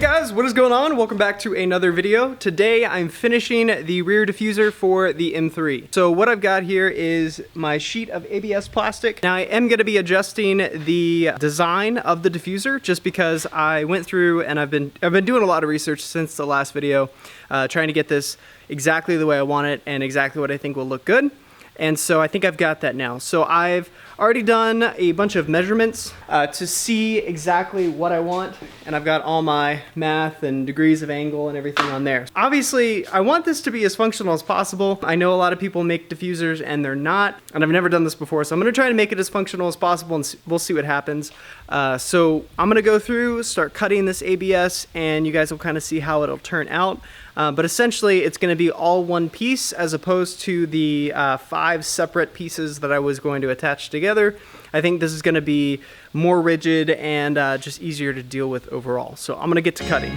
guys, what is going on? Welcome back to another video. Today I'm finishing the rear diffuser for the M3. So what I've got here is my sheet of ABS plastic. Now I am going to be adjusting the design of the diffuser just because I went through and I've been doing a lot of research since the last video, trying to get this exactly the way I want it and exactly what I think will look good. And so I think I've got that now. So I've already done a bunch of measurements to see exactly what I want. And I've got all my math and degrees of angle and everything on there. Obviously, I want this to be as functional as possible. I know a lot of people make diffusers and they're not. And I've never done this before. So I'm gonna try to make it as functional as possible and we'll see what happens. So I'm gonna go through, start cutting this ABS, and you guys will kind of see how it'll turn out. But essentially it's going to be all one piece as opposed to the 5 separate pieces that I was going to attach together. I think this is going to be more rigid and just easier to deal with overall. So I'm going to get to cutting.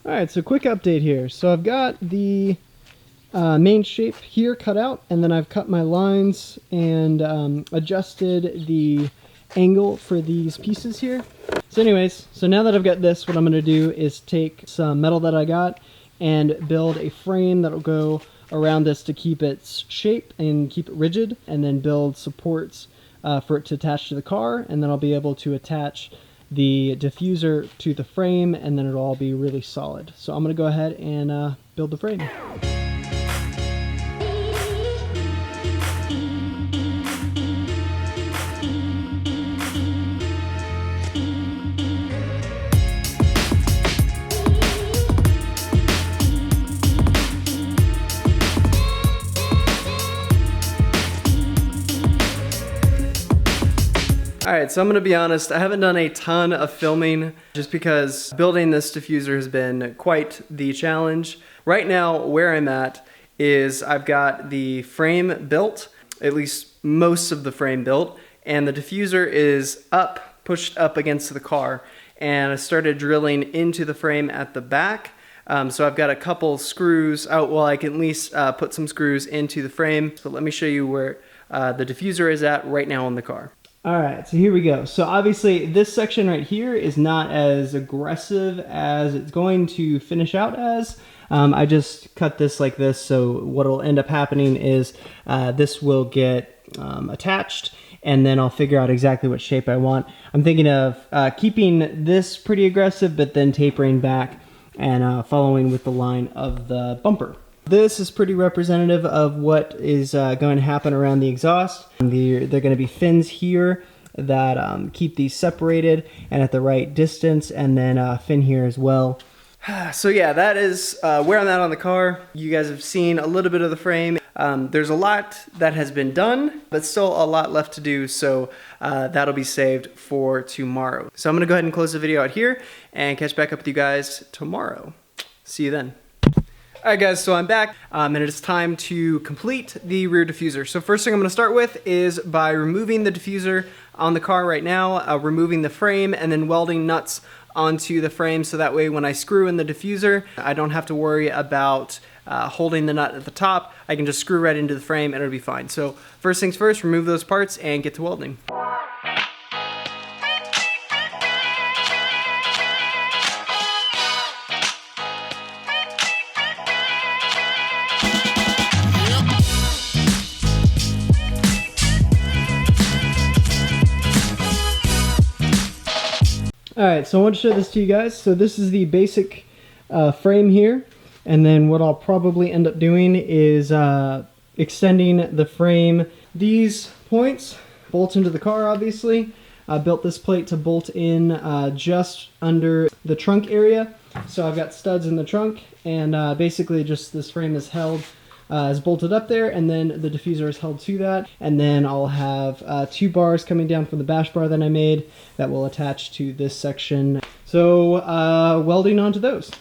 Alright, so quick update here. So I've got the main shape here cut out, and then I've cut my lines and adjusted the angle for these pieces here. So anyways, so now that I've got this, what I'm going to do is take some metal that I got and build a frame that'll go around this to keep its shape and keep it rigid, and then build supports for it to attach to the car, and then I'll be able to attach the diffuser to the frame, and then it'll all be really solid. So I'm going to go ahead and build the frame. Alright, so I'm going to be honest, I haven't done a ton of filming just because building this diffuser has been quite the challenge. Right now, where I'm at is I've got the frame built, at least most of the frame built, and the diffuser is pushed up against the car, and I started drilling into the frame at the back. So I've got a couple screws out, well I can at least put some screws into the frame. So let me show you where the diffuser is at right now on the car. Alright, so here we go. So obviously this section right here is not as aggressive as it's going to finish out as. I just cut this like this, so what will end up happening is this will get attached, and then I'll figure out exactly what shape I want. I'm thinking of keeping this pretty aggressive, but then tapering back and following with the line of the bumper. This is pretty representative of what is going to happen around the exhaust. They're going to be fins here that keep these separated and at the right distance, and then a fin here as well. So yeah, that is where I'm at on the car. You guys have seen a little bit of the frame. There's a lot that has been done, but still a lot left to do, so that'll be saved for tomorrow. So I'm going to go ahead and close the video out here and catch back up with you guys tomorrow. See you then. Alright guys, so I'm back, and it is time to complete the rear diffuser. So first thing I'm going to start with is by removing the diffuser on the car right now, removing the frame, and then welding nuts onto the frame, so that way when I screw in the diffuser, I don't have to worry about holding the nut at the top. I can just screw right into the frame and it'll be fine. So first things first, remove those parts and get to welding. Alright, so I want to show this to you guys. So this is the basic frame here, and then what I'll probably end up doing is extending the frame. These points bolt into the car, obviously, I built this plate to bolt in just under the trunk area. So I've got studs in the trunk, and basically just this frame is held, is bolted up there, and then the diffuser is held to that. And then I'll have 2 bars coming down from the bash bar that I made that will attach to this section. So welding onto those.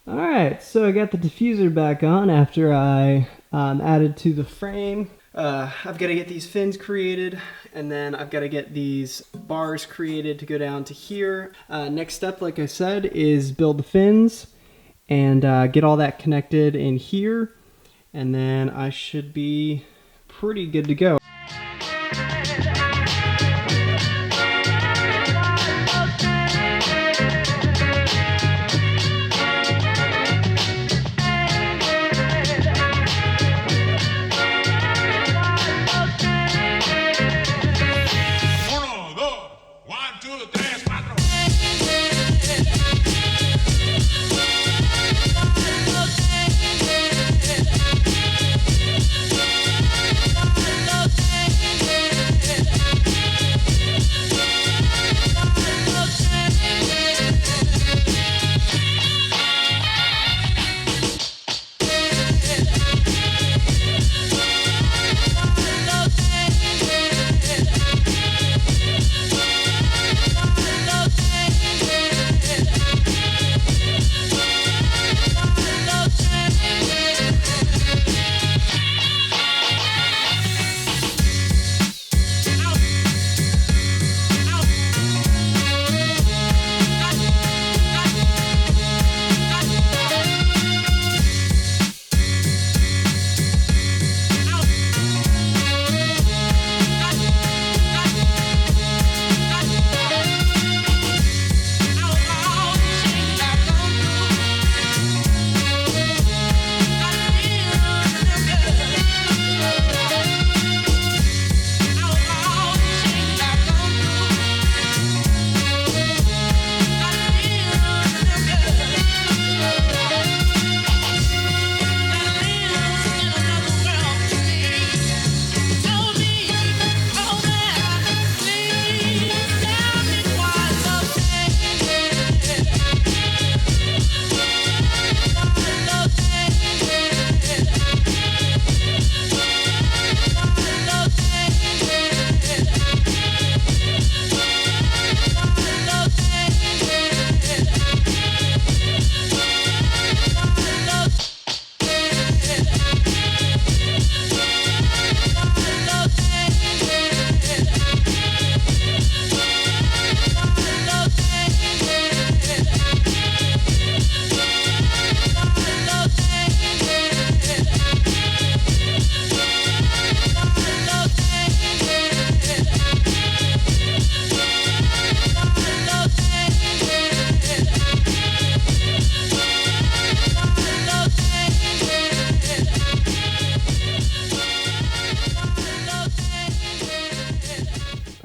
Alright, so I got the diffuser back on after I added to the frame. I've got to get these fins created, and then I've got to get these bars created to go down to here. Next step, like I said, is build the fins and get all that connected in here, and then I should be pretty good to go.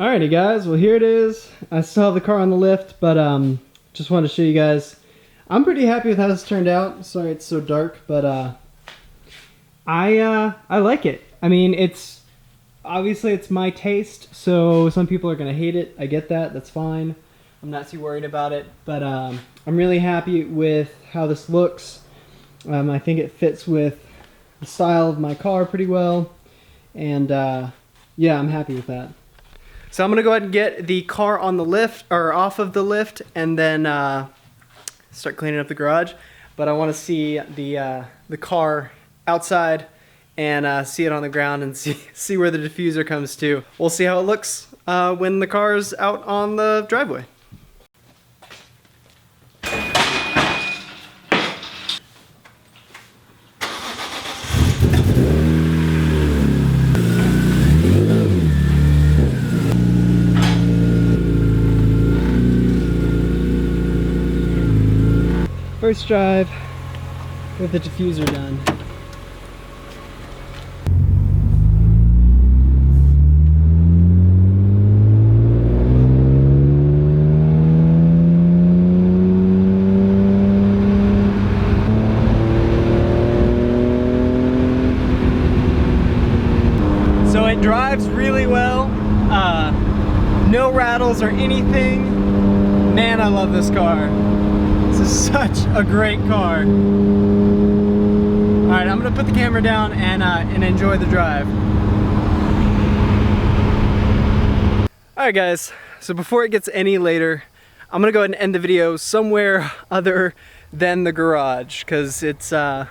Alrighty guys, well here it is. I still have the car on the lift, but just wanted to show you guys. I'm pretty happy with how this turned out. Sorry it's so dark, but I like it. I mean, it's obviously it's my taste, so some people are gonna hate it. I get that, that's fine. I'm not too worried about it, but I'm really happy with how this looks. I think it fits with the style of my car pretty well, and yeah, I'm happy with that. So I'm gonna go ahead and get the car on the lift, or off of the lift, and then start cleaning up the garage. But I want to see the car outside and see it on the ground and see where the diffuser comes to. We'll see how it looks when the car's out on the driveway. First drive with the diffuser done. So it drives really well, no rattles or anything. Man, I love this car. This is such a great car. Alright, I'm gonna put the camera down and enjoy the drive. Alright guys, so before it gets any later, I'm gonna go ahead and end the video somewhere other than the garage, because it's kind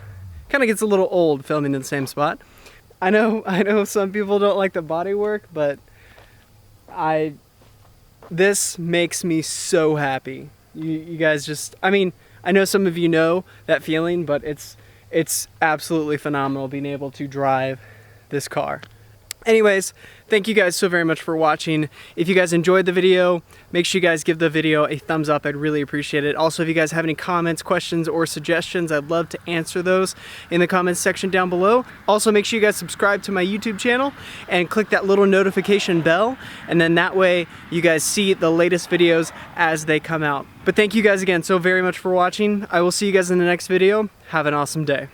of gets a little old filming in the same spot. I know some people don't like the body work, but this makes me so happy. You guys just, I mean, I know some of you know that feeling, but it's absolutely phenomenal being able to drive this car. Anyways, thank you guys so very much for watching. If you guys enjoyed the video, make sure you guys give the video a thumbs up. I'd really appreciate it. Also, if you guys have any comments, questions, or suggestions, I'd love to answer those in the comments section down below. Also, make sure you guys subscribe to my YouTube channel and click that little notification bell, and then that way you guys see the latest videos as they come out. But thank you guys again so very much for watching. I will see you guys in the next video. Have an awesome day.